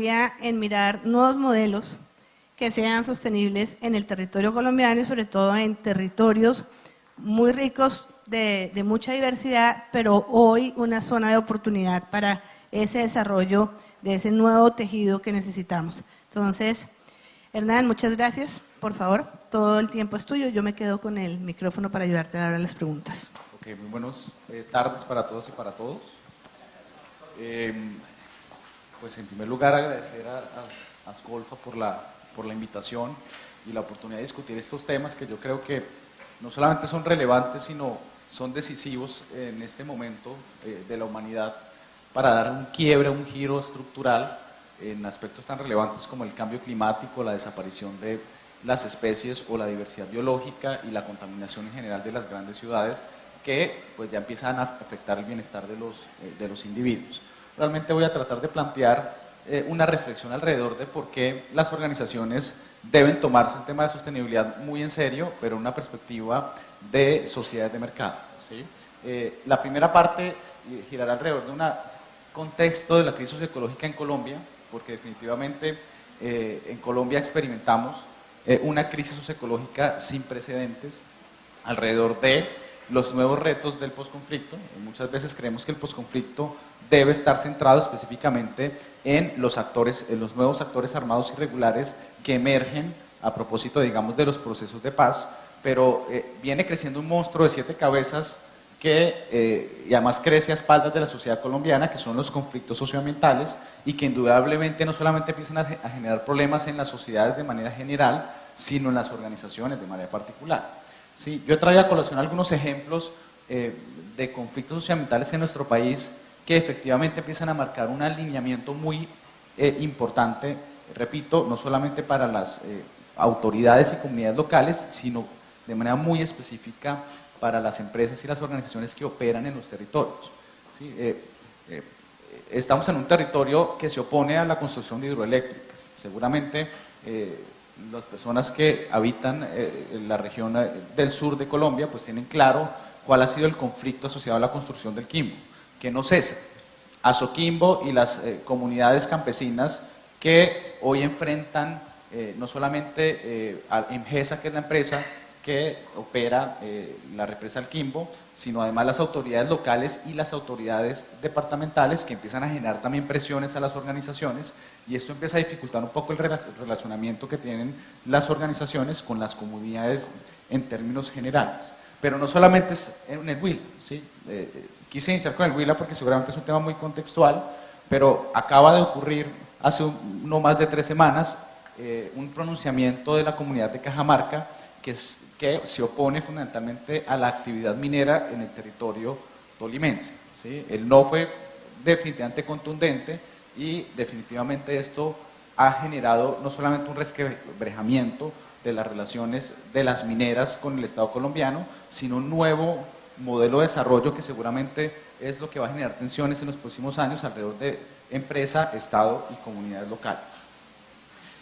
involucraría en mirar nuevos modelos que sean sostenibles en el territorio colombiano y sobre todo en territorios muy ricos de mucha diversidad, pero hoy una zona de oportunidad para ese desarrollo de ese nuevo tejido que necesitamos. Entonces, Hernán, muchas gracias, por favor, todo el tiempo es tuyo, yo me quedo con el micrófono para ayudarte a dar las preguntas. Ok, muy buenas tardes para todos y para todos. Pues en primer lugar agradecer a Ascolfa por la invitación y la oportunidad de discutir estos temas que yo creo que no solamente son relevantes, sino son decisivos en este momento de la humanidad para dar un quiebre, un giro estructural en aspectos tan relevantes como el cambio climático, la desaparición de las especies o la diversidad biológica y la contaminación en general de las grandes ciudades que pues ya empiezan a afectar el bienestar de los individuos. Realmente voy a tratar de plantear una reflexión alrededor de por qué las organizaciones deben tomarse el tema de sostenibilidad muy en serio, pero en una perspectiva de sociedades de mercado, ¿sí? La primera parte girará alrededor de un contexto de la crisis ecológica en Colombia, porque definitivamente en Colombia experimentamos una crisis socioecológica sin precedentes alrededor de los nuevos retos del posconflicto. Muchas veces creemos que el posconflicto debe estar centrado específicamente en los nuevos actores armados irregulares que emergen a propósito, digamos, de los procesos de paz, pero viene creciendo un monstruo de 7 cabezas que y además crece a espaldas de la sociedad colombiana, que son los conflictos socioambientales y que indudablemente no solamente empiezan a generar problemas en las sociedades de manera general, sino en las organizaciones de manera particular. Sí, yo he traído a colación algunos ejemplos de conflictos socioambientales en nuestro país que efectivamente empiezan a marcar un alineamiento muy importante, repito, no solamente para las autoridades y comunidades locales, sino de manera muy específica para las empresas y las organizaciones que operan en los territorios. ¿Sí? Estamos en un territorio que se opone a la construcción de hidroeléctricas. Seguramente las personas que habitan en la región del sur de Colombia pues tienen claro cuál ha sido el conflicto asociado a la construcción del Quimbo, que no cesa. Asoquimbo y las comunidades campesinas que hoy enfrentan no solamente a Emgesa, que es la empresa que opera la represa del Quimbo, sino además las autoridades locales y las autoridades departamentales que empiezan a generar también presiones a las organizaciones, y esto empieza a dificultar un poco el relacionamiento que tienen las organizaciones con las comunidades en términos generales. Pero no solamente es en el Huila, ¿sí? Quise iniciar con el Huila porque seguramente es un tema muy contextual, pero acaba de ocurrir hace no más de 3 semanas un pronunciamiento de la comunidad de Cajamarca que se opone fundamentalmente a la actividad minera en el territorio tolimense, ¿sí? El no fue definitivamente contundente y definitivamente esto ha generado no solamente un resquebrajamiento de las relaciones de las mineras con el Estado colombiano, sino un nuevo modelo de desarrollo que seguramente es lo que va a generar tensiones en los próximos años alrededor de empresa, Estado y comunidades locales.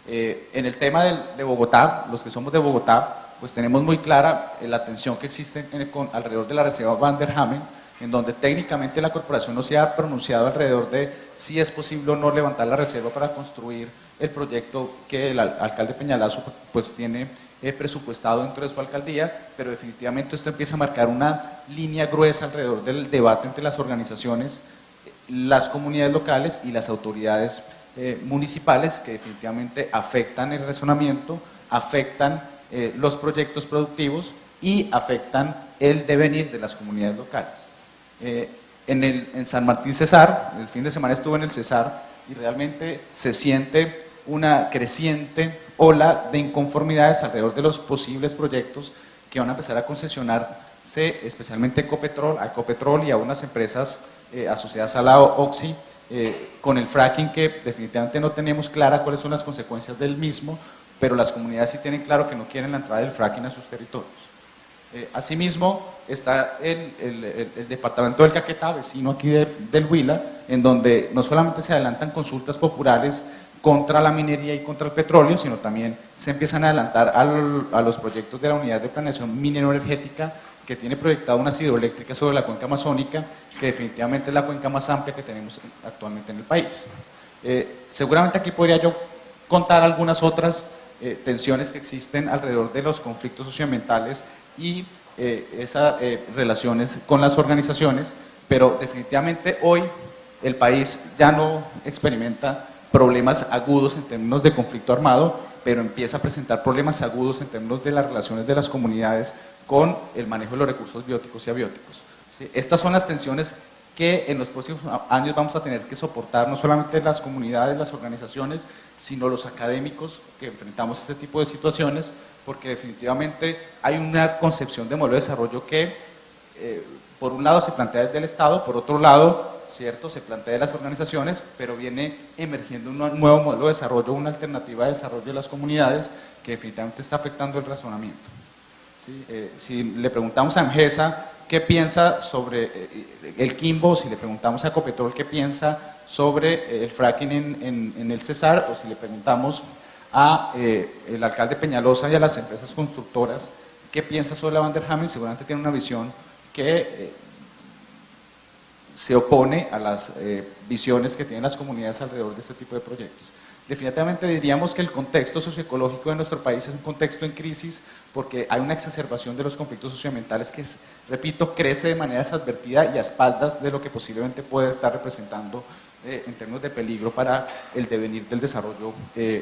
En el tema de Bogotá, los que somos de Bogotá, pues tenemos muy clara la tensión que existe alrededor de la reserva Van der Hamen, en donde técnicamente la corporación no se ha pronunciado alrededor de si es posible o no levantar la reserva para construir el proyecto que el alcalde Peñalosa pues tiene presupuestado dentro de su alcaldía, pero definitivamente esto empieza a marcar una línea gruesa alrededor del debate entre las organizaciones, las comunidades locales y las autoridades municipales, que definitivamente afectan el razonamiento, afectan los proyectos productivos y afectan el devenir de las comunidades locales. En San Martín Cesar, el fin de semana estuve en el Cesar y realmente se siente una creciente ola de inconformidades alrededor de los posibles proyectos que van a empezar a concesionarse, especialmente a Ecopetrol y a unas empresas asociadas a la Oxy, con el fracking, que definitivamente no tenemos clara cuáles son las consecuencias del mismo, pero las comunidades sí tienen claro que no quieren la entrada del fracking a sus territorios. Asimismo, está el departamento del Caquetá, vecino aquí del Huila, en donde no solamente se adelantan consultas populares contra la minería y contra el petróleo, sino también se empiezan a adelantar a los proyectos de la Unidad de Planeación Minero-Energética, que tiene proyectada unas hidroeléctricas sobre la cuenca amazónica, que definitivamente es la cuenca más amplia que tenemos actualmente en el país. Seguramente aquí podría yo contar algunas otras tensiones que existen alrededor de los conflictos socioambientales y esas relaciones con las organizaciones, pero definitivamente hoy el país ya no experimenta problemas agudos en términos de conflicto armado, pero empieza a presentar problemas agudos en términos de las relaciones de las comunidades con el manejo de los recursos bióticos y abióticos. ¿Sí? Estas son las tensiones que en los próximos años vamos a tener que soportar, no solamente las comunidades, las organizaciones, sino los académicos que enfrentamos este tipo de situaciones, porque definitivamente hay una concepción de modelo de desarrollo que, por un lado, se plantea desde el Estado, por otro lado, ¿cierto?, se plantea de las organizaciones, pero viene emergiendo un nuevo modelo de desarrollo, una alternativa de desarrollo de las comunidades que definitivamente está afectando el razonamiento. ¿Sí? Si le preguntamos a ANGESA qué piensa sobre el Quimbo, si le preguntamos a Ecopetrol qué piensa sobre el fracking en el Cesar, o si le preguntamos a el alcalde Peñalosa y a las empresas constructoras qué piensa sobre la Van der Hamen, seguramente tiene una visión que se opone a las visiones que tienen las comunidades alrededor de este tipo de proyectos. Definitivamente diríamos que el contexto socioecológico de nuestro país es un contexto en crisis porque hay una exacerbación de los conflictos socioambientales que, repito, crece de manera desadvertida y a espaldas de lo que posiblemente puede estar representando en términos de peligro para el devenir del desarrollo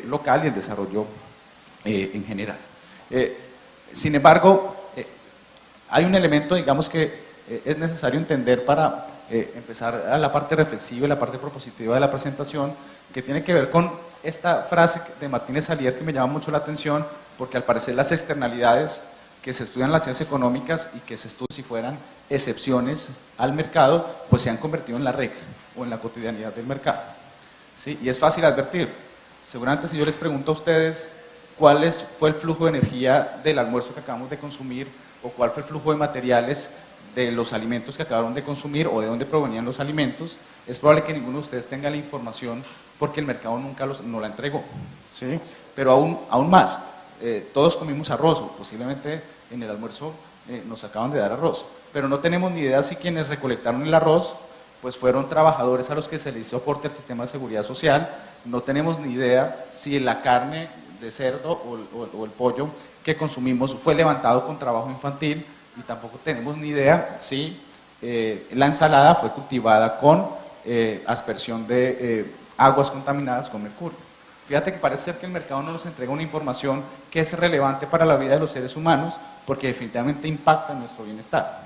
local y el desarrollo en general. Sin embargo, hay un elemento, digamos, que es necesario entender para empezar a la parte reflexiva y la parte propositiva de la presentación, que tiene que ver con esta frase de Martínez Alier que me llama mucho la atención, porque al parecer las externalidades que se estudian en las ciencias económicas y que se estudian si fueran excepciones al mercado, pues se han convertido en la regla o en la cotidianidad del mercado. ¿Sí? Y es fácil advertir. Seguramente si yo les pregunto a ustedes cuál fue el flujo de energía del almuerzo que acabamos de consumir o cuál fue el flujo de materiales de los alimentos que acabaron de consumir o de dónde provenían los alimentos, es probable que ninguno de ustedes tenga la información porque el mercado nunca no la entregó. ¿Sí? Pero aún más, todos comimos arroz, o posiblemente en el almuerzo nos acaban de dar arroz, pero no tenemos ni idea si quienes recolectaron el arroz pues fueron trabajadores a los que se les hizo aporte al sistema de seguridad social, no tenemos ni idea si la carne de cerdo o el pollo que consumimos fue levantado con trabajo infantil, y tampoco tenemos ni idea si la ensalada fue cultivada con aspersión de aguas contaminadas con mercurio. Fíjate que parece ser que el mercado no nos entrega una información que es relevante para la vida de los seres humanos porque definitivamente impacta en nuestro bienestar.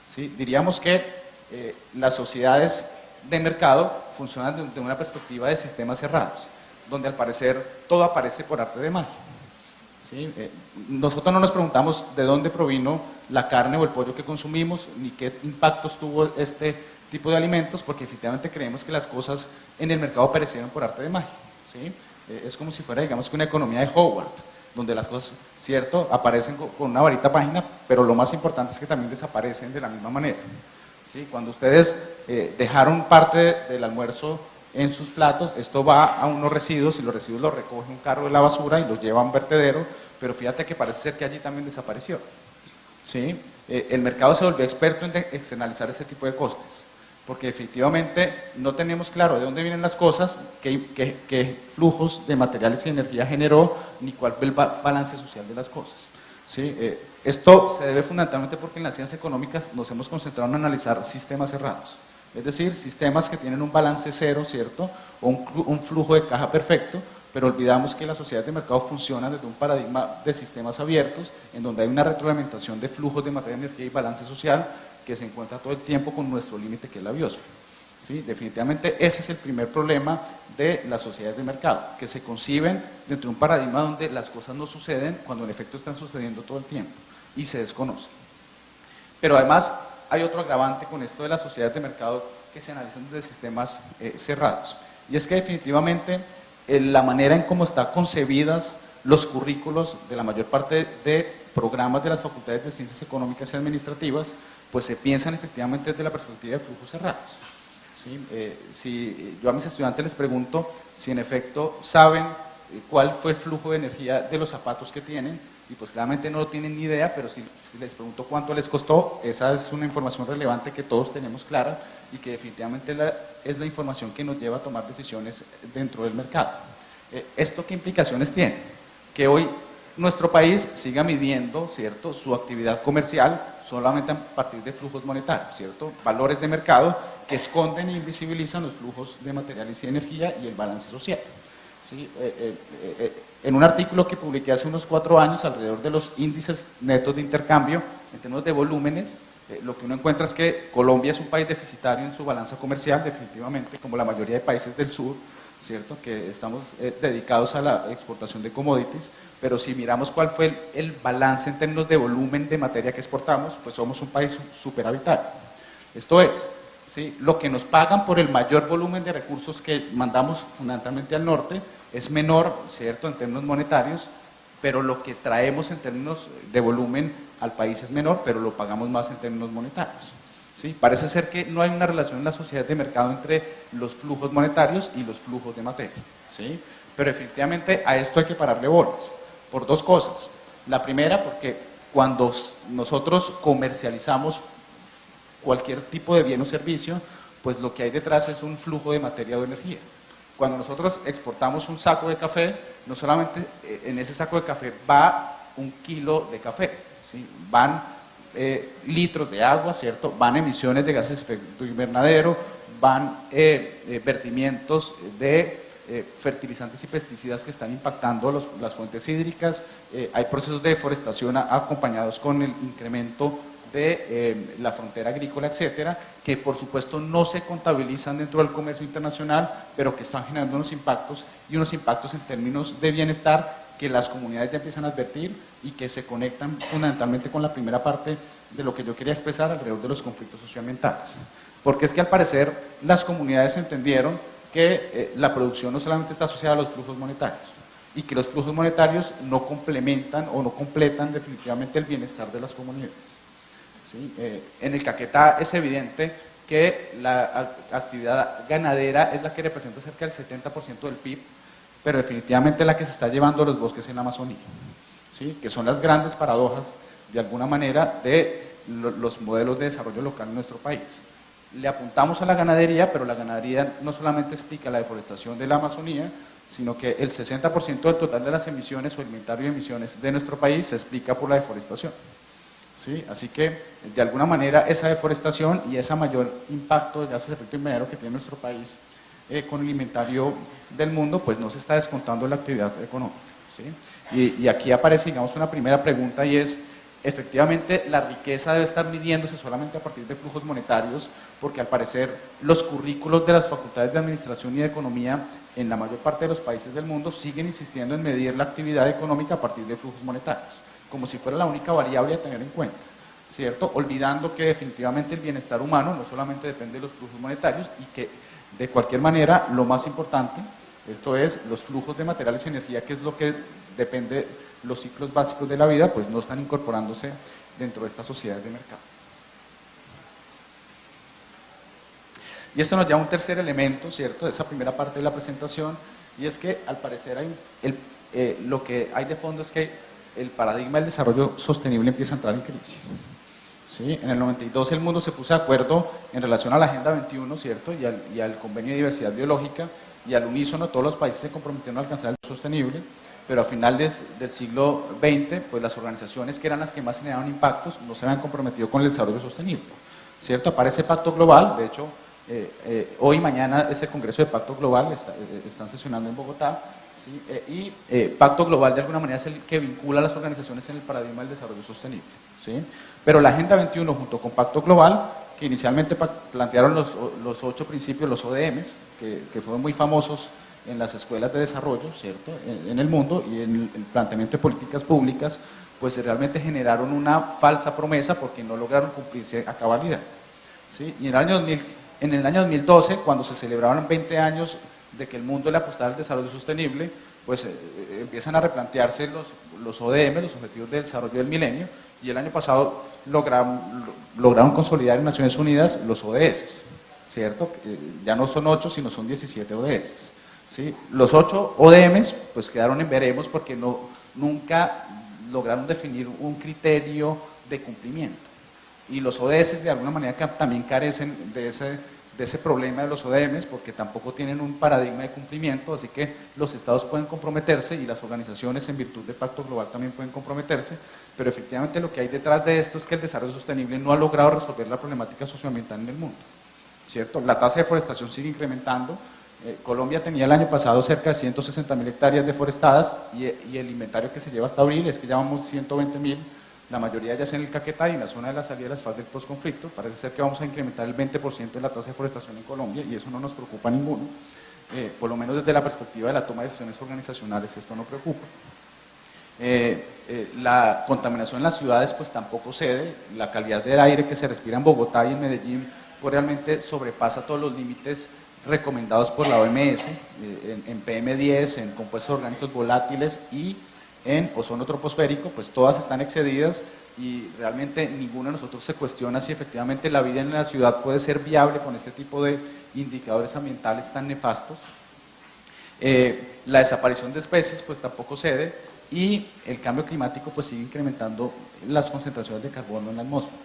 ¿Sí? Diríamos que las sociedades de mercado funcionan desde una perspectiva de sistemas cerrados, donde al parecer todo aparece por arte de magia. ¿Sí? Nosotros no nos preguntamos de dónde provino la carne o el pollo que consumimos, ni qué impactos tuvo este tipo de alimentos, porque efectivamente creemos que las cosas en el mercado perecieron por arte de magia. ¿Sí? Es como si fuera, digamos, que una economía de Howard, donde las cosas, cierto, aparecen con una varita mágica, pero lo más importante es que también desaparecen de la misma manera. ¿Sí? Cuando ustedes dejaron parte del almuerzo en sus platos, esto va a unos residuos y los residuos los recoge un carro de la basura y los lleva a un vertedero, pero fíjate que parece ser que allí también desapareció. ¿Sí? El mercado se volvió experto en externalizar este tipo de costes, porque efectivamente no tenemos claro de dónde vienen las cosas, qué flujos de materiales y energía generó, ni cuál fue el balance social de las cosas. ¿Sí? Esto se debe fundamentalmente porque en las ciencias económicas nos hemos concentrado en analizar sistemas cerrados. Es decir, sistemas que tienen un balance cero, ¿cierto? O un flujo de caja perfecto, pero olvidamos que las sociedades de mercado funcionan desde un paradigma de sistemas abiertos, en donde hay una retroalimentación de flujos de materia, energía y balance social que se encuentra todo el tiempo con nuestro límite, que es la biosfera. ¿Sí? Definitivamente ese es el primer problema de las sociedades de mercado, que se conciben dentro de un paradigma donde las cosas no suceden cuando en efecto están sucediendo todo el tiempo y se desconocen. Pero además hay otro agravante con esto de las sociedades de mercado que se analizan desde sistemas cerrados, y es que definitivamente la manera en cómo están concebidas los currículos de la mayor parte de programas de las facultades de ciencias económicas y administrativas, pues se piensan efectivamente desde la perspectiva de flujos cerrados. ¿Sí? Si yo a mis estudiantes les pregunto si en efecto saben cuál fue el flujo de energía de los zapatos que tienen, y pues claramente no lo tienen ni idea, pero si les pregunto cuánto les costó, esa es una información relevante que todos tenemos clara y que definitivamente es la información que nos lleva a tomar decisiones dentro del mercado. ¿Esto qué implicaciones tiene? Que hoy nuestro país siga midiendo, ¿cierto?, su actividad comercial solamente a partir de flujos monetarios, ¿cierto?, valores de mercado que esconden e invisibilizan los flujos de materiales y energía y el balance social. ¿Sí? En un artículo que publiqué hace unos 4 años alrededor de los índices netos de intercambio en términos de volúmenes, lo que uno encuentra es que Colombia es un país deficitario en su balanza comercial, definitivamente, como la mayoría de países del sur, ¿cierto?, que estamos dedicados a la exportación de commodities, pero si miramos cuál fue el balance en términos de volumen de materia que exportamos, pues somos un país superavitario. Esto es, ¿sí?, lo que nos pagan por el mayor volumen de recursos que mandamos fundamentalmente al norte es menor, ¿cierto?, en términos monetarios, pero lo que traemos en términos de volumen al país es menor, pero lo pagamos más en términos monetarios. ¿Sí? Parece ser que no hay una relación en la sociedad de mercado entre los flujos monetarios y los flujos de materia. ¿Sí? Pero efectivamente a esto hay que pararle bolas, por 2 cosas. La primera, porque cuando nosotros comercializamos cualquier tipo de bien o servicio, pues lo que hay detrás es un flujo de materia o de energía. Cuando nosotros exportamos un saco de café, no solamente en ese saco de café va 1 kilo de café, ¿sí?, van litros de agua, ¿cierto?, van emisiones de gases de efecto invernadero, van vertimientos de fertilizantes y pesticidas que están impactando las fuentes hídricas, hay procesos de deforestación acompañados con el incremento de la frontera agrícola, etcétera, que por supuesto no se contabilizan dentro del comercio internacional, pero que están generando unos impactos en términos de bienestar que las comunidades ya empiezan a advertir y que se conectan fundamentalmente con la primera parte de lo que yo quería expresar alrededor de los conflictos socioambientales. Porque es que al parecer las comunidades entendieron que la producción no solamente está asociada a los flujos monetarios y que los flujos monetarios no complementan o no completan definitivamente el bienestar de las comunidades. ¿Sí? En el Caquetá es evidente que la actividad ganadera es la que representa cerca del 70% del PIB, pero definitivamente la que se está llevando los bosques en la Amazonía, ¿sí?, que son las grandes paradojas, de alguna manera, de los modelos de desarrollo local en nuestro país. Le apuntamos a la ganadería, pero la ganadería no solamente explica la deforestación de la Amazonía, sino que el 60% del total de las emisiones o el inventario de emisiones de nuestro país se explica por la deforestación. ¿Sí? Así que, de alguna manera, esa deforestación y ese mayor impacto de gases de efecto invernadero que tiene nuestro país con el inventario del mundo, pues no se está descontando en la actividad económica. ¿Sí? Y aquí aparece, digamos, una primera pregunta y es, efectivamente, la riqueza debe estar midiéndose solamente a partir de flujos monetarios, porque al parecer los currículos de las facultades de administración y de economía en la mayor parte de los países del mundo siguen insistiendo en medir la actividad económica a partir de flujos monetarios, como si fuera la única variable a tener en cuenta, ¿cierto? Olvidando que definitivamente el bienestar humano no solamente depende de los flujos monetarios y que de cualquier manera lo más importante, esto es los flujos de materiales y energía, que es lo que depende los ciclos básicos de la vida, pues no están incorporándose dentro de estas sociedades de mercado. Y esto nos lleva a un tercer elemento, ¿cierto?, de esa primera parte de la presentación, y es que al parecer lo que hay de fondo es que el paradigma del desarrollo sostenible empieza a entrar en crisis. ¿Sí? En el 92 el mundo se puso de acuerdo en relación a la Agenda 21, ¿cierto?, y al Convenio de Diversidad Biológica, y al unísono todos los países se comprometieron a alcanzar el desarrollo sostenible, pero a finales del siglo XX, pues las organizaciones que eran las que más generaban impactos no se habían comprometido con el desarrollo sostenible, ¿cierto? Aparece Pacto Global, de hecho, hoy y mañana es el Congreso de Pacto Global, están sesionando en Bogotá, ¿sí? Pacto Global de alguna manera es el que vincula a las organizaciones en el paradigma del desarrollo sostenible, ¿sí? Pero la Agenda 21 junto con Pacto Global, que inicialmente plantearon los 8 principios, los ODMs, que fueron muy famosos en las escuelas de desarrollo, ¿cierto?, en el mundo, y en el planteamiento de políticas públicas, pues realmente generaron una falsa promesa porque no lograron cumplirse a cabalidad. ¿Sí? Y en el año 2012, cuando se celebraron 20 años de que el mundo le apostara al desarrollo sostenible, pues empiezan a replantearse los ODM, los Objetivos de Desarrollo del Milenio, y el año pasado lograron consolidar en Naciones Unidas los ODS, ¿cierto? Ya no son 8, sino son 17 ODS. ¿sí? Los 8 ODMs pues quedaron en veremos porque nunca lograron definir un criterio de cumplimiento. Y los ODS de alguna manera también carecen de ese problema de los ODMs porque tampoco tienen un paradigma de cumplimiento, así que los estados pueden comprometerse y las organizaciones en virtud del Pacto Global también pueden comprometerse, pero efectivamente lo que hay detrás de esto es que el desarrollo sostenible no ha logrado resolver la problemática socioambiental en el mundo, ¿cierto? La tasa de deforestación sigue incrementando. Colombia tenía el año pasado cerca de 160.000 hectáreas deforestadas y el inventario que se lleva hasta abril es que llevamos 120.000, la mayoría ya es en el Caquetá y en la zona de la salida de las FARC del postconflicto. Parece ser que vamos a incrementar el 20% de la tasa de deforestación en Colombia y eso no nos preocupa a ninguno, por lo menos desde la perspectiva de la toma de decisiones organizacionales esto no preocupa. La contaminación en las ciudades pues tampoco cede, la calidad del aire que se respira en Bogotá y en Medellín pues realmente sobrepasa todos los límites recomendados por la OMS en PM10, en compuestos orgánicos volátiles y en ozono troposférico, pues todas están excedidas y realmente ninguno de nosotros se cuestiona si efectivamente la vida en la ciudad puede ser viable con este tipo de indicadores ambientales tan nefastos. La desaparición de especies pues tampoco cede y el cambio climático pues sigue incrementando las concentraciones de carbono en la atmósfera.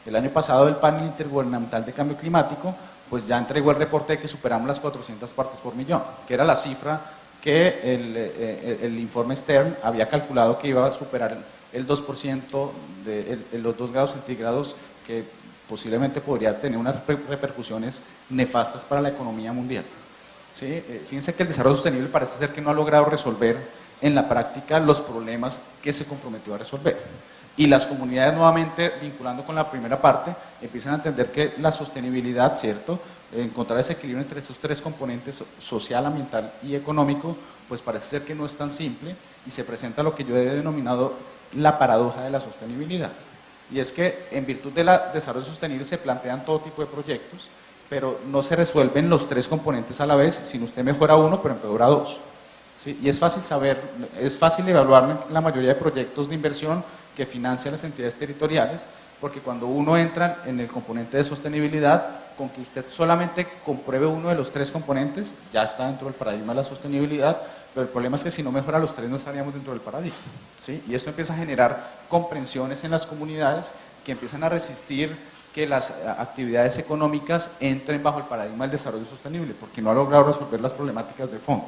El año pasado el panel intergubernamental de cambio climático pues ya entregó el reporte de que superamos las 400 partes por millón, que era la cifra que el informe Stern había calculado que iba a superar el 2% de los 2 grados centígrados, que posiblemente podría tener unas repercusiones nefastas para la economía mundial. ¿Sí? Fíjense que el desarrollo sostenible parece ser que no ha logrado resolver en la práctica los problemas que se comprometió a resolver. Y las comunidades, nuevamente, vinculando con la primera parte, empiezan a entender que la sostenibilidad, ¿cierto?, encontrar ese equilibrio entre estos 3 componentes, social, ambiental y económico, pues parece ser que no es tan simple y se presenta lo que yo he denominado la paradoja de la sostenibilidad. Y es que en virtud del desarrollo sostenible se plantean todo tipo de proyectos, pero no se resuelven los 3 componentes a la vez, sino usted mejora uno, pero empeora 2. ¿Sí? Y es fácil saber, es fácil evaluar la mayoría de proyectos de inversión que financian las entidades territoriales, porque cuando uno entra en el componente de sostenibilidad, con que usted solamente compruebe uno de los 3 componentes, ya está dentro del paradigma de la sostenibilidad, pero el problema es que si no mejora los 3 no estaríamos dentro del paradigma. ¿Sí? Y esto empieza a generar comprensiones en las comunidades que empiezan a resistir que las actividades económicas entren bajo el paradigma del desarrollo sostenible, porque no ha logrado resolver las problemáticas de fondo.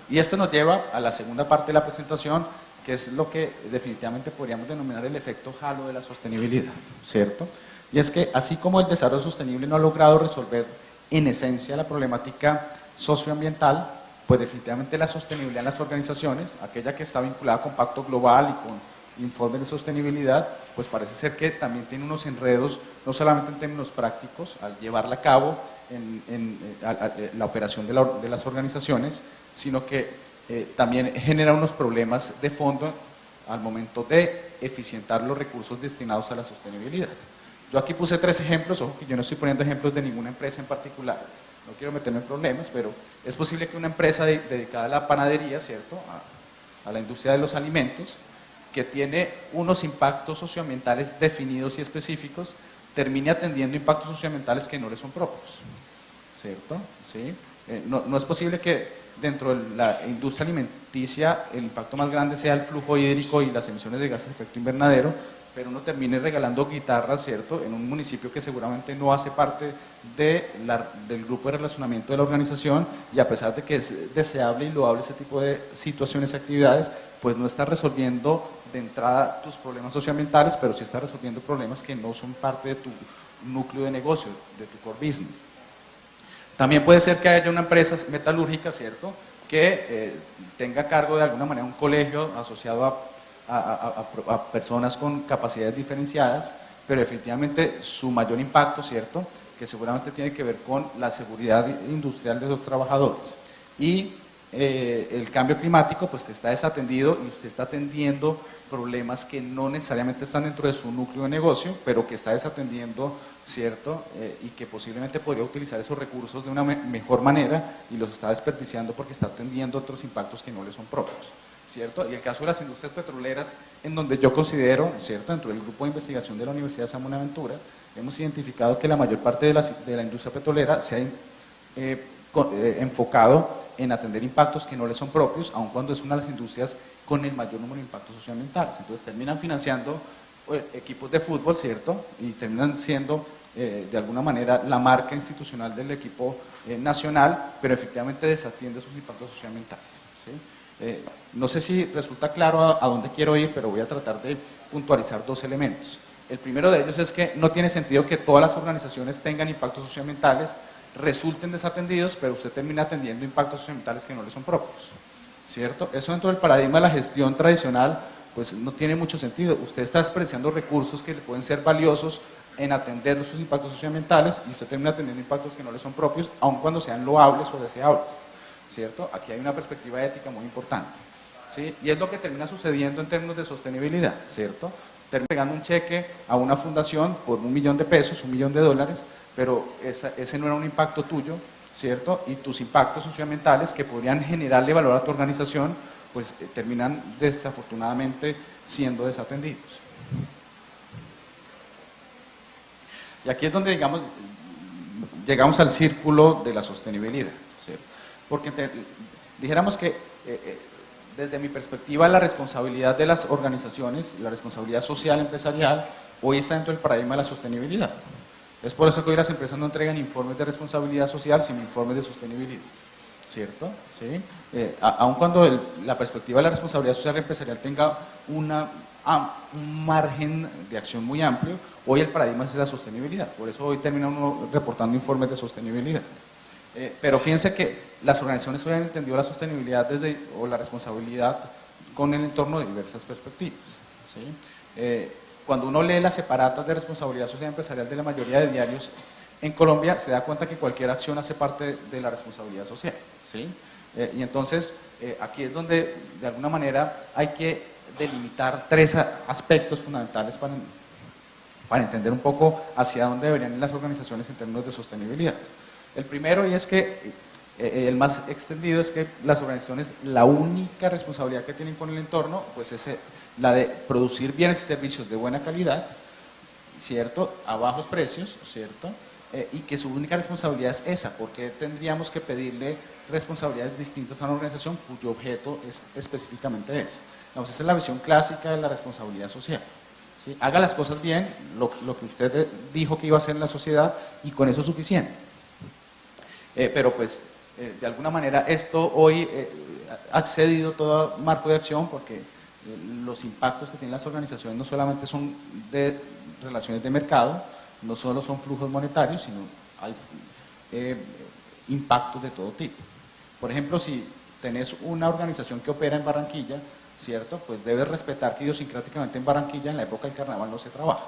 Y esto nos lleva a la segunda parte de la presentación, que es lo que definitivamente podríamos denominar el efecto halo de la sostenibilidad, ¿cierto? Y es que así como el desarrollo sostenible no ha logrado resolver en esencia la problemática socioambiental, pues definitivamente la sostenibilidad en las organizaciones, aquella que está vinculada con Pacto Global y con informes de sostenibilidad, pues parece ser que también tiene unos enredos, no solamente en términos prácticos, al llevarla a cabo en la operación de las organizaciones, sino que también genera unos problemas de fondo al momento de eficientar los recursos destinados a la sostenibilidad. Yo aquí puse 3 ejemplos, ojo que yo no estoy poniendo ejemplos de ninguna empresa en particular, no quiero meterme en problemas, pero es posible que una empresa dedicada a la panadería, ¿cierto?, a la industria de los alimentos, que tiene unos impactos socioambientales definidos y específicos, termine atendiendo impactos socioambientales que no le son propios, ¿cierto? ¿Sí? No es posible que dentro de la industria alimenticia el impacto más grande sea el flujo hídrico y las emisiones de gases de efecto invernadero, pero uno termine regalando guitarras, ¿cierto?, en un municipio que seguramente no hace parte del grupo de relacionamiento de la organización, y a pesar de que es deseable y loable ese tipo de situaciones y actividades, pues no está resolviendo de entrada tus problemas socioambientales, pero sí está resolviendo problemas que no son parte de tu núcleo de negocio, de tu core business. También puede ser que haya una empresa metalúrgica, ¿cierto?, que tenga a cargo de alguna manera un colegio asociado a personas con capacidades diferenciadas, pero definitivamente su mayor impacto, ¿cierto?, que seguramente tiene que ver con la seguridad industrial de los trabajadores. Y el cambio climático pues está desatendido y usted está atendiendo problemas que no necesariamente están dentro de su núcleo de negocio, pero que está desatendiendo, ¿cierto? Y que posiblemente podría utilizar esos recursos de una mejor manera y los está desperdiciando porque está atendiendo otros impactos que no le son propios. ¿cierto? Y el caso de las industrias petroleras, en donde yo considero, ¿cierto?, dentro del grupo de investigación de la Universidad de San Buenaventura, hemos identificado que la mayor parte de la industria petrolera se ha enfocado en atender impactos que no le son propios, aun cuando es una de las industrias con el mayor número de impactos socioambientales. Entonces terminan financiando equipos de fútbol, ¿cierto? Y terminan siendo de alguna manera la marca institucional del equipo nacional, pero efectivamente desatiende sus impactos socioambientales, ¿sí? No sé si resulta claro a dónde quiero ir, pero voy a tratar de puntualizar dos elementos. El primero de ellos es que no tiene sentido que todas las organizaciones tengan impactos socioambientales, resulten desatendidos, pero usted termina atendiendo impactos socioambientales que no le son propios, ¿cierto? Eso dentro del paradigma de la gestión tradicional, pues no tiene mucho sentido. Usted está despreciando recursos que le pueden ser valiosos en atender sus impactos socioambientales y usted termina atendiendo impactos que no le son propios, aun cuando sean loables o deseables, ¿cierto? Aquí hay una perspectiva ética muy importante, ¿sí? Y es lo que termina sucediendo en términos de sostenibilidad, ¿cierto? Termina pegando un cheque a una fundación por $1.000.000, $1.000.000, pero ese no era un impacto tuyo, ¿cierto? Y tus impactos socioambientales que podrían generarle valor a tu organización, pues terminan desafortunadamente siendo desatendidos. Y aquí es donde, digamos, llegamos al círculo de la sostenibilidad, ¿cierto? Porque dijéramos que desde mi perspectiva la responsabilidad de las organizaciones, la responsabilidad social empresarial, hoy está dentro del paradigma de la sostenibilidad. Es por eso que hoy las empresas no entregan informes de responsabilidad social, sino informes de sostenibilidad, ¿cierto? ¿Sí? Aun cuando la perspectiva de la responsabilidad social empresarial tenga un margen de acción muy amplio, hoy el paradigma es la sostenibilidad. Por eso hoy termina uno reportando informes de sostenibilidad. Pero fíjense que las organizaciones hoy han entendido la sostenibilidad o la responsabilidad con el entorno de diversas perspectivas, ¿sí? Cuando uno lee las separatas de responsabilidad social empresarial de la mayoría de diarios en Colombia, se da cuenta que cualquier acción hace parte de la responsabilidad social, ¿sí? Y entonces, aquí es donde, de alguna manera, hay que delimitar tres aspectos fundamentales para entender un poco hacia dónde deberían ir las organizaciones en términos de sostenibilidad. El primero, y es que el más extendido, es que las organizaciones, la única responsabilidad que tienen con el entorno, pues es la de producir bienes y servicios de buena calidad, ¿cierto?, a bajos precios, ¿cierto?, y que su única responsabilidad es esa, porque tendríamos que pedirle responsabilidades distintas a una organización cuyo objeto es específicamente ese. Entonces, esa es la visión clásica de la responsabilidad social, ¿sí? Haga las cosas bien, lo que usted dijo que iba a hacer en la sociedad, y con eso es suficiente. Pero pues, de alguna manera, esto hoy ha excedido todo marco de acción, porque los impactos que tienen las organizaciones no solamente son de relaciones de mercado, no solo son flujos monetarios, sino hay impactos de todo tipo. Por ejemplo, si tenés una organización que opera en Barranquilla, ¿cierto?, pues debes respetar que idiosincráticamente en Barranquilla en la época del carnaval no se trabaja,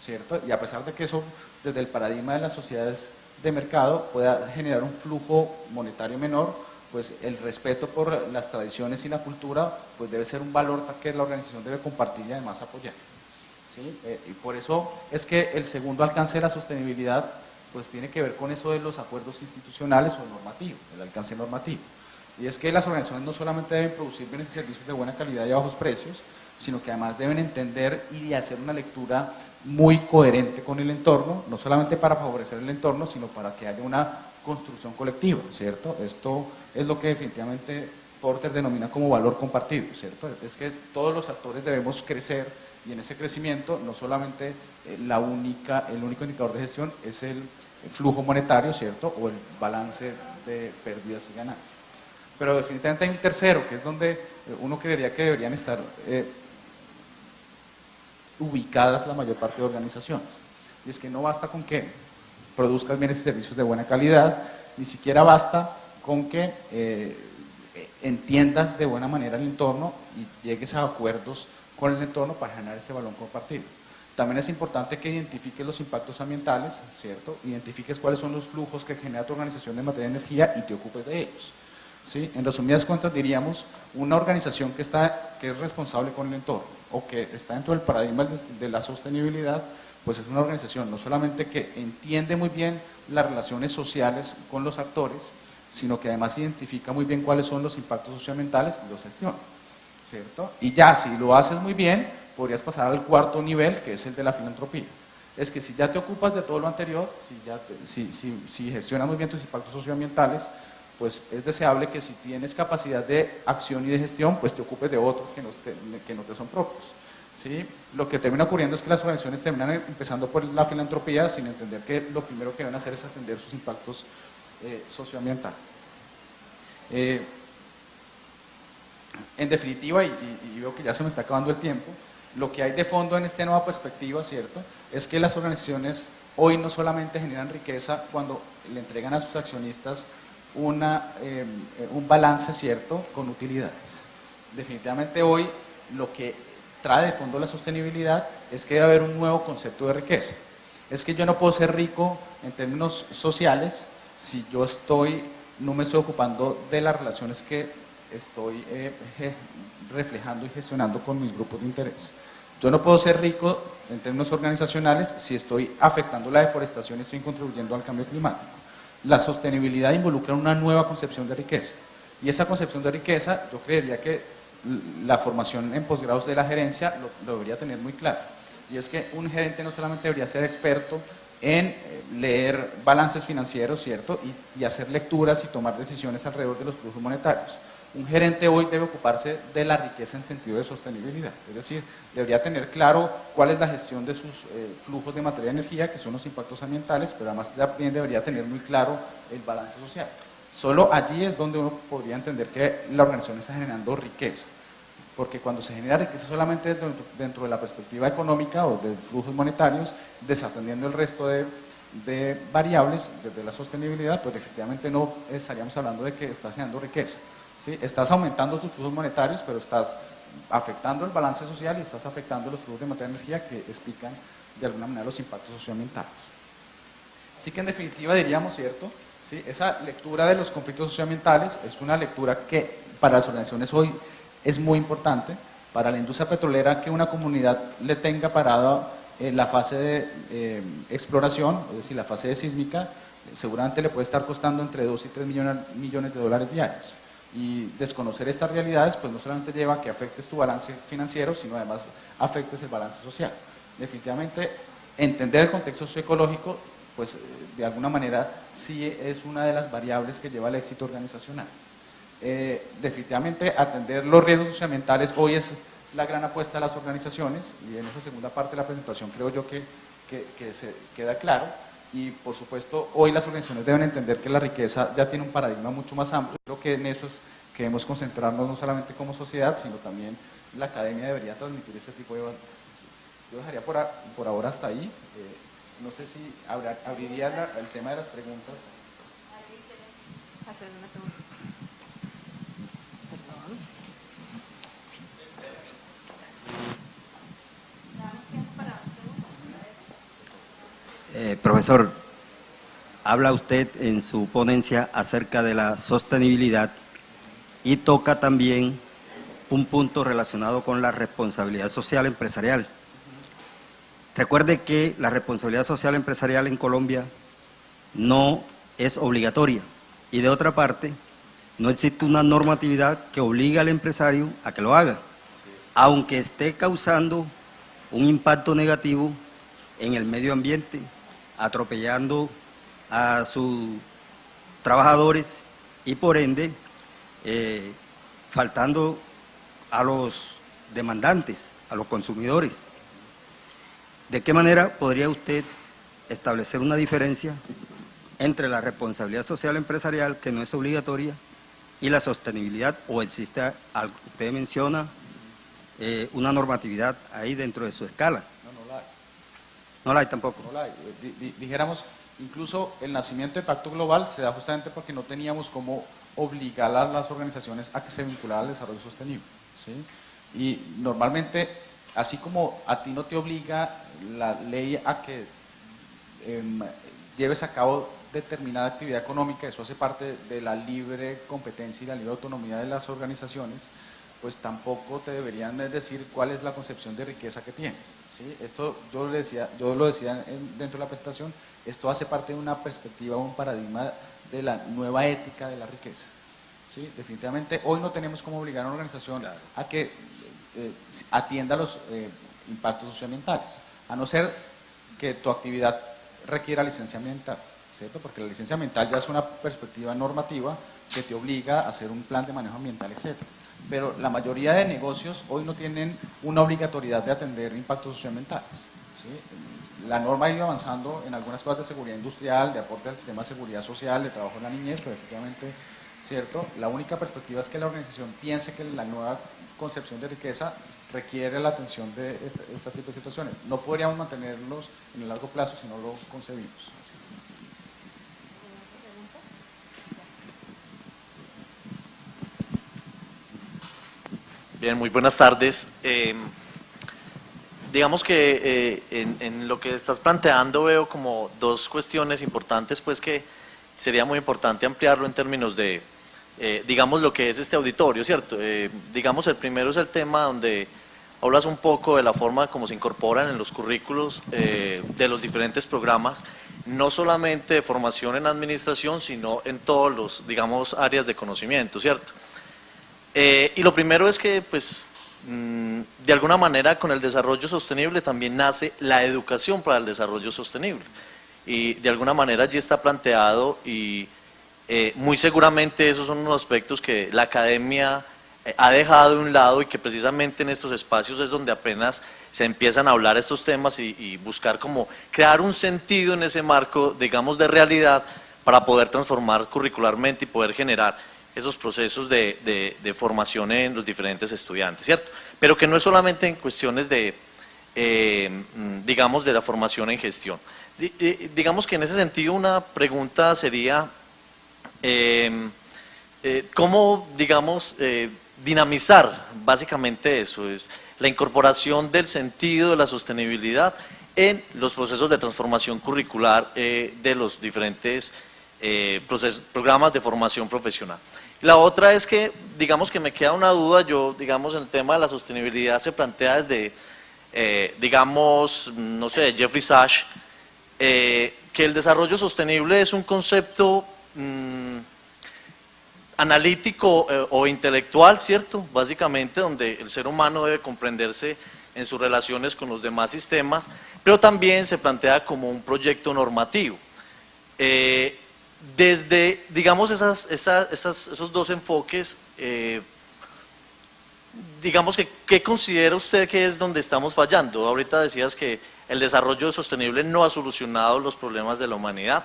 ¿cierto? Y a pesar de que eso, desde el paradigma de las sociedades de mercado, pueda generar un flujo monetario menor, pues el respeto por las tradiciones y la cultura, pues debe ser un valor que la organización debe compartir y además apoyar, ¿sí? Y por eso es que el segundo alcance de la sostenibilidad, pues tiene que ver con eso de los acuerdos institucionales o normativos, el alcance normativo. Y es que las organizaciones no solamente deben producir bienes y servicios de buena calidad y a bajos precios, sino que además deben entender y hacer una lectura muy coherente con el entorno, no solamente para favorecer el entorno, sino para que haya una construcción colectiva, ¿cierto? Esto es lo que definitivamente Porter denomina como valor compartido, ¿cierto? Es que todos los actores debemos crecer, y en ese crecimiento no solamente el único indicador de gestión es el flujo monetario, ¿cierto?, o el balance de pérdidas y ganancias. Pero definitivamente hay un tercero, que es donde uno creería que deberían estar ubicadas la mayor parte de organizaciones. Y es que no basta con que produzcas bienes y servicios de buena calidad, ni siquiera basta con que entiendas de buena manera el entorno y llegues a acuerdos con el entorno para generar ese valor compartido. También es importante que identifiques los impactos ambientales, ¿cierto? Identifiques cuáles son los flujos que genera tu organización de materia de energía y te ocupes de ellos, ¿sí? En resumidas cuentas diríamos, una organización que es responsable con el entorno o que está dentro del paradigma de la sostenibilidad, pues es una organización no solamente que entiende muy bien las relaciones sociales con los actores, sino que además identifica muy bien cuáles son los impactos socioambientales y los gestiona, ¿cierto? Y ya, si lo haces muy bien, podrías pasar al cuarto nivel, que es el de la filantropía. Es que si ya te ocupas de todo lo anterior, si gestionas muy bien tus impactos socioambientales, pues es deseable que si tienes capacidad de acción y de gestión, pues te ocupes de otros que no te son propios. ¿Sí? Lo que termina ocurriendo es que las organizaciones terminan empezando por la filantropía sin entender que lo primero que deben hacer es atender sus impactos socioambientales. En definitiva, y veo que ya se me está acabando el tiempo, lo que hay de fondo en esta nueva perspectiva, ¿cierto?, es que las organizaciones hoy no solamente generan riqueza cuando le entregan a sus accionistas un balance, ¿cierto?, con utilidades. Definitivamente hoy lo que trae de fondo la sostenibilidad es que debe haber un nuevo concepto de riqueza. Es que yo no puedo ser rico en términos sociales si yo no me estoy ocupando de las relaciones que estoy reflejando y gestionando con mis grupos de interés. Yo no puedo ser rico en términos organizacionales si estoy afectando la deforestación y estoy contribuyendo al cambio climático. La sostenibilidad involucra una nueva concepción de riqueza. Y esa concepción de riqueza, yo creería que la formación en posgrados de la gerencia lo debería tener muy claro. Y es que un gerente no solamente debería ser experto en leer balances financieros, ¿cierto?, y hacer lecturas y tomar decisiones alrededor de los flujos monetarios. Un gerente hoy debe ocuparse de la riqueza en sentido de sostenibilidad, es decir, debería tener claro cuál es la gestión de sus flujos de materia y energía, que son los impactos ambientales, pero además también debería tener muy claro el balance social. Solo allí es donde uno podría entender que la organización está generando riqueza, porque cuando se genera riqueza solamente dentro de la perspectiva económica o de flujos monetarios, desatendiendo el resto de variables desde la sostenibilidad, pues efectivamente no estaríamos hablando de que estás generando riqueza. ¿Sí? Estás aumentando tus flujos monetarios, pero estás afectando el balance social y estás afectando los flujos de materia y energía que explican de alguna manera los impactos socioambientales. Así que en definitiva diríamos, ¿cierto?, ¿sí?, esa lectura de los conflictos socioambientales es una lectura que para las organizaciones hoy es muy importante. Para la industria petrolera, que una comunidad le tenga parada la fase de exploración, es decir, la fase de sísmica, seguramente le puede estar costando entre 2 y 3 millones de dólares diarios. Y desconocer estas realidades, pues no solamente lleva a que afectes tu balance financiero, sino además afectes el balance social. Definitivamente, entender el contexto socioecológico, pues de alguna manera sí es una de las variables que lleva al éxito organizacional. Definitivamente, atender los riesgos socioambientales hoy es la gran apuesta de las organizaciones, y en esa segunda parte de la presentación creo yo que se queda claro. Y por supuesto, hoy las organizaciones deben entender que la riqueza ya tiene un paradigma mucho más amplio. Creo que en eso es que debemos concentrarnos no solamente como sociedad, sino también la academia debería transmitir este tipo de valores. Yo dejaría por ahora hasta ahí. No sé si abriría el tema de las preguntas. Hacer una pregunta. Perdón. Profesor, habla usted en su ponencia acerca de la sostenibilidad y toca también un punto relacionado con la responsabilidad social empresarial. Recuerde que la responsabilidad social empresarial en Colombia no es obligatoria y de otra parte no existe una normatividad que obligue al empresario a que lo haga, aunque esté causando un impacto negativo en el medio ambiente, atropellando a sus trabajadores y por ende faltando a los demandantes, a los consumidores. ¿De qué manera podría usted establecer una diferencia entre la responsabilidad social empresarial, que no es obligatoria, y la sostenibilidad? ¿O existe algo? Usted menciona una normatividad ahí dentro de su escala. No la hay. No la hay tampoco. No la hay. Dijéramos, incluso el nacimiento del Pacto Global se da justamente porque no teníamos cómo obligar a las organizaciones a que se vincularan al desarrollo sostenible, ¿sí? Y normalmente, así como a ti no te obliga la ley a que lleves a cabo determinada actividad económica, eso hace parte de la libre competencia y la libre autonomía de las organizaciones, pues tampoco te deberían decir cuál es la concepción de riqueza que tienes, ¿sí? Esto yo lo decía dentro de la presentación, esto hace parte de una perspectiva, un paradigma de la nueva ética de la riqueza, ¿sí? Definitivamente hoy no tenemos como obligar a una organización a que atienda los impactos socioambientales, a no ser que tu actividad requiera licencia ambiental, ¿cierto? Porque la licencia ambiental ya es una perspectiva normativa que te obliga a hacer un plan de manejo ambiental, etc. Pero la mayoría de negocios hoy no tienen una obligatoriedad de atender impactos socioambientales, ¿sí? La norma ha ido avanzando en algunas cosas de seguridad industrial, de aporte al sistema de seguridad social, de trabajo en la niñez, pero efectivamente, ¿cierto? La única perspectiva es que la organización piense que la nueva concepción de riqueza requiere la atención de este tipo de situaciones. No podríamos mantenerlos en el largo plazo si no lo concebimos así. Bien, muy buenas tardes. Digamos que en lo que estás planteando veo como dos cuestiones importantes, pues que sería muy importante ampliarlo en términos de, digamos, lo que es este auditorio, ¿cierto? Digamos, el primero es el tema donde hablas un poco de la forma como se incorporan en los currículos de los diferentes programas, no solamente de formación en administración, sino en todos los, digamos, áreas de conocimiento, ¿cierto? Y lo primero es que, pues, de alguna manera con el desarrollo sostenible también nace la educación para el desarrollo sostenible. Y de alguna manera allí está planteado y muy seguramente esos son unos aspectos que la academia ha dejado de un lado y que precisamente en estos espacios es donde apenas se empiezan a hablar estos temas y buscar como crear un sentido en ese marco, digamos, de realidad para poder transformar curricularmente y poder generar esos procesos de formación en los diferentes estudiantes, ¿cierto? Pero que no es solamente en cuestiones de, digamos, de la formación en gestión. Digamos que en ese sentido una pregunta sería, ¿cómo, digamos, dinamizar básicamente eso? Es la incorporación del sentido de la sostenibilidad en los procesos de transformación curricular de los diferentes programas de formación profesional. La otra es que, digamos que me queda una duda, yo, digamos, en el tema de la sostenibilidad se plantea desde, digamos, no sé, Jeffrey Sachs, que el desarrollo sostenible es un concepto analítico o intelectual, ¿cierto? Básicamente donde el ser humano debe comprenderse en sus relaciones con los demás sistemas, pero también se plantea como un proyecto normativo. Desde, digamos, esos dos enfoques, digamos que, ¿qué considera usted que es donde estamos fallando? Ahorita decías que el desarrollo sostenible no ha solucionado los problemas de la humanidad.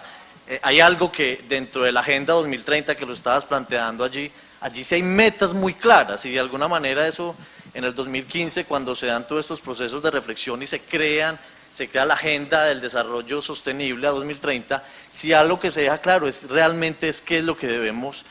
Hay algo que dentro de la Agenda 2030 que lo estabas planteando allí sí hay metas muy claras y de alguna manera eso en el 2015 cuando se dan todos estos procesos de reflexión y se crea la Agenda del Desarrollo Sostenible a 2030, si algo que se deja claro es realmente es qué es lo que debemos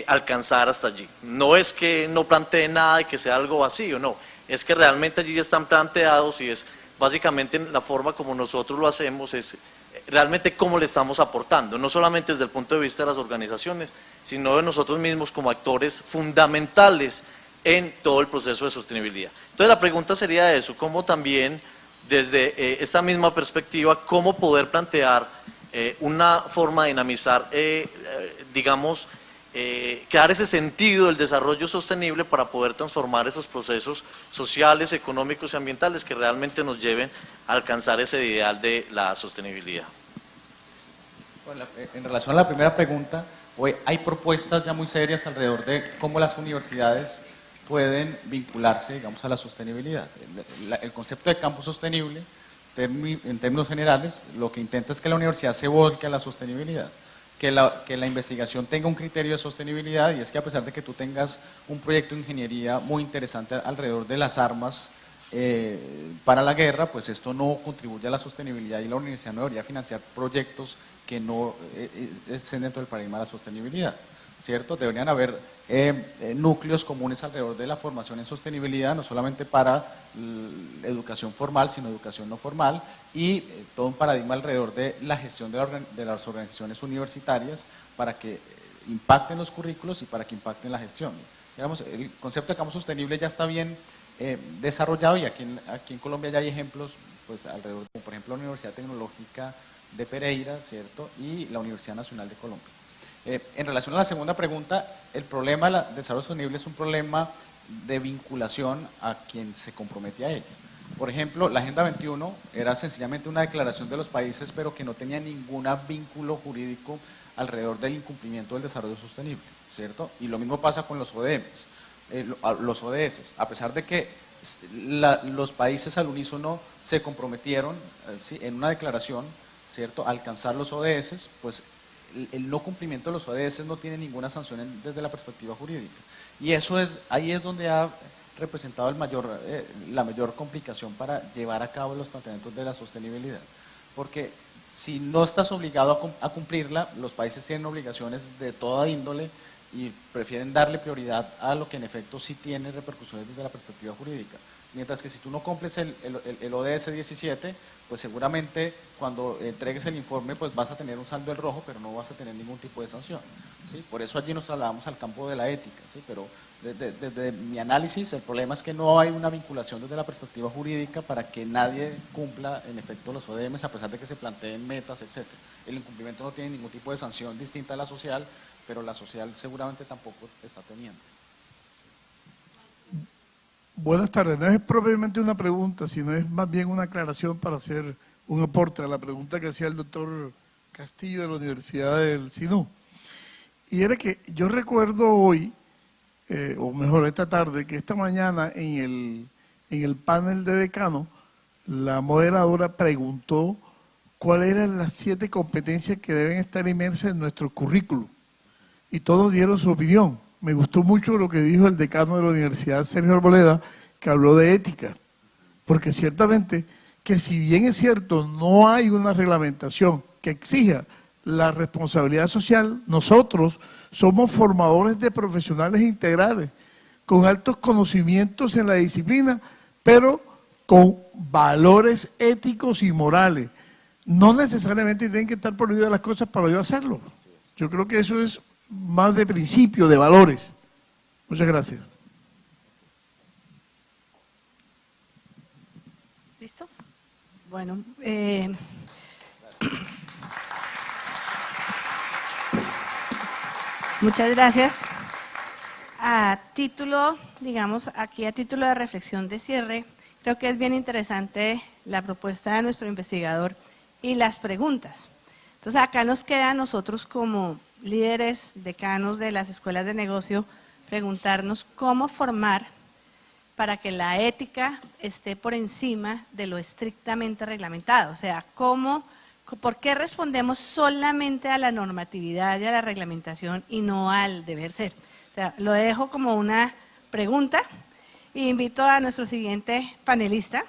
alcanzar hasta allí. No es que no plantee nada y que sea algo vacío, no, es que realmente allí ya están planteados y es básicamente la forma como nosotros lo hacemos es realmente cómo le estamos aportando, no solamente desde el punto de vista de las organizaciones, sino de nosotros mismos como actores fundamentales en todo el proceso de sostenibilidad. Entonces la pregunta sería eso, cómo también desde esta misma perspectiva, cómo poder plantear una forma de dinamizar, digamos, crear ese sentido del desarrollo sostenible para poder transformar esos procesos sociales, económicos y ambientales que realmente nos lleven a alcanzar ese ideal de la sostenibilidad. Bueno, en relación a la primera pregunta, hoy hay propuestas ya muy serias alrededor de cómo las universidades pueden vincularse, digamos, a la sostenibilidad. El concepto de campus sostenible, en términos generales, lo que intenta es que la universidad se volque a la sostenibilidad, que la investigación tenga un criterio de sostenibilidad, y es que a pesar de que tú tengas un proyecto de ingeniería muy interesante alrededor de las armas para la guerra, pues esto no contribuye a la sostenibilidad y la universidad no debería financiar proyectos que no estén dentro del paradigma de la sostenibilidad, ¿cierto? Deberían haber núcleos comunes alrededor de la formación en sostenibilidad, no solamente para educación formal, sino educación no formal, y todo un paradigma alrededor de la gestión de las organizaciones universitarias para que impacten los currículos y para que impacten la gestión. Digamos, el concepto de campus sostenible ya está bien desarrollado y aquí en Colombia ya hay ejemplos, pues alrededor, como por ejemplo la Universidad Tecnológica de Pereira, ¿cierto? Y la Universidad Nacional de Colombia. En relación a la segunda pregunta, el problema del desarrollo sostenible es un problema de vinculación a quien se compromete a ella. Por ejemplo, la Agenda 21 era sencillamente una declaración de los países, pero que no tenía ningún vínculo jurídico alrededor del incumplimiento del desarrollo sostenible, ¿cierto? Y lo mismo pasa con los ODMs, los ODS, a pesar de que los países al unísono se comprometieron ¿sí? en una declaración, ¿cierto?, a alcanzar los ODS, pues el no cumplimiento de los ODS no tiene ninguna sanción desde la perspectiva jurídica. Y ahí es donde ha representado la mayor complicación para llevar a cabo los planteamientos de la sostenibilidad. Porque si no estás obligado a cumplirla, los países tienen obligaciones de toda índole y prefieren darle prioridad a lo que en efecto sí tiene repercusiones desde la perspectiva jurídica. Mientras que si tú no cumples el ODS 17, pues seguramente cuando entregues el informe pues vas a tener un saldo en rojo, pero no vas a tener ningún tipo de sanción, ¿sí? Por eso allí nos trasladamos al campo de la ética, ¿sí? Pero desde mi análisis el problema es que no hay una vinculación desde la perspectiva jurídica para que nadie cumpla en efecto los ODMs a pesar de que se planteen metas, etc. El incumplimiento no tiene ningún tipo de sanción distinta a la social, pero la social seguramente tampoco está teniendo. Buenas tardes. No es propiamente una pregunta, sino es más bien una aclaración para hacer un aporte a la pregunta que hacía el doctor Castillo de la Universidad del SINU. Y era que yo recuerdo hoy, o mejor esta tarde, que esta mañana en el panel de decano, la moderadora preguntó cuáles eran las 7 competencias que deben estar inmersas en nuestro currículum. Y todos dieron su opinión. Me gustó mucho lo que dijo el decano de la Universidad, Sergio Arboleda, que habló de ética, porque ciertamente que si bien es cierto, no hay una reglamentación que exija la responsabilidad social, nosotros somos formadores de profesionales integrales, con altos conocimientos en la disciplina, pero con valores éticos y morales. No necesariamente tienen que estar prohibidas las cosas para yo hacerlo. Yo creo que eso es más de principio, de valores. Muchas gracias. ¿Listo? Bueno, muchas gracias. A título, digamos, aquí a título de reflexión de cierre, creo que es bien interesante la propuesta de nuestro investigador y las preguntas. Entonces acá nos queda a nosotros como líderes, decanos de las escuelas de negocio, preguntarnos cómo formar para que la ética esté por encima de lo estrictamente reglamentado. O sea, ¿por qué respondemos solamente a la normatividad y a la reglamentación y no al deber ser? O sea, lo dejo como una pregunta e invito a nuestro siguiente panelista,